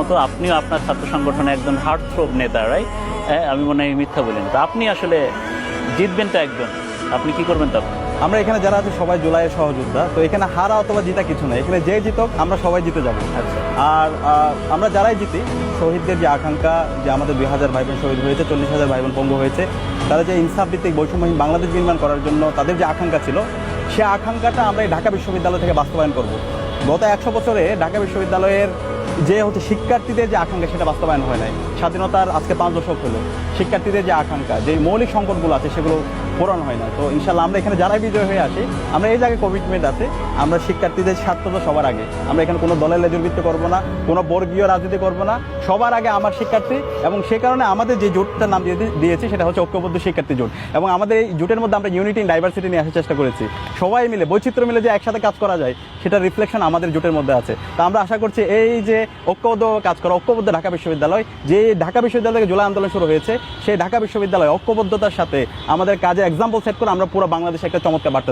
মতো আপনিও আপনার ছাত্র সংগঠনে একজন হার্টথ্রোব নেতা, রাইট? আমি মনে হয় মিথ্যা বলিনি তো? আপনি আসলে জিতবেন তো একজন, আপনি কি করবেন তো? আমরা এখানে যারা আছে সবাই জুলাইয়ের সহযোদ্ধা, তো এখানে হারা অথবা জিতা কিছু না, এখানে যে জিতক আমরা সবাই জিতে যাব। আচ্ছা, আর আমরা যারাই জিতি, শহীদদের যে আকাঙ্ক্ষা, যে আমাদের 2000 ভাই বোন শহীদ হয়েছে, 40,000 ভাই বোন পঙ্গু হয়েছে, তারা যে ইনসাফ ভিত্তিক বৈষম্যহীন বাংলাদেশ নির্মাণ করার জন্য তাদের যে আকাঙ্ক্ষা ছিল, সে আকাঙ্ক্ষাটা আমরা এই ঢাকা বিশ্ববিদ্যালয় থেকে বাস্তবায়ন করব। গত 100 বছরে ঢাকা বিশ্ববিদ্যালয়ের যে শিক্ষার্থীদের যে আকাঙ্ক্ষা, সেটা বাস্তবায়ন হয় নাই। স্বাধীনতার আজকে 5 দশক হলো, শিক্ষার্থীদের যে আকাঙ্ক্ষা, যে মৌলিক সংকটগুলো আছে, সেগুলো পূরণ হয় না। তো ইনশাল্লাহ আমরা এখানে যারাই বিজয় হয়ে আসি, আমরা এই জায়গায় কমিটমেন্ট আছে, আমরা শিক্ষার্থীদের স্বার্থ তো সবার আগে। আমরা এখানে কোনো দলের লেজুরবৃত্ত করবো না, কোনো বর্গীয় রাজনীতি করবো না, সবার আগে আমার শিক্ষার্থী। এবং সে কারণে আমাদের যে জোটটার নাম দিয়েছি সেটা হচ্ছে ঐক্যবদ্ধ শিক্ষার্থী জোট। এবং আমাদের এই জোটের মধ্যে আমরা ইউনিটি ইন ডাইভার্সিটি নিয়ে আসার চেষ্টা করেছি। সবাই মিলে, বৈচিত্র্য মিলে যে একসাথে কাজ করা যায়, সেটার রিফ্লেকশন আমাদের জোটের মধ্যে আছে। তো আমরা আশা করছি এই যে ঐক্যবদ্ধ কাজ করা, ঐক্যবদ্ধ ঢাকা বিশ্ববিদ্যালয়, যে ঢাকা বিশ্ববিদ্যালয় থেকে জুলাই আন্দোলন শুরু হয়েছে, সেই ঢাকা বিশ্ববিদ্যালয় ঐক্যবদ্ধতার সাথে আমাদের কাজে এক্সাম্পল সেট করে আমরা পুরো বাংলাদেশে একটা চমৎকার বার্তা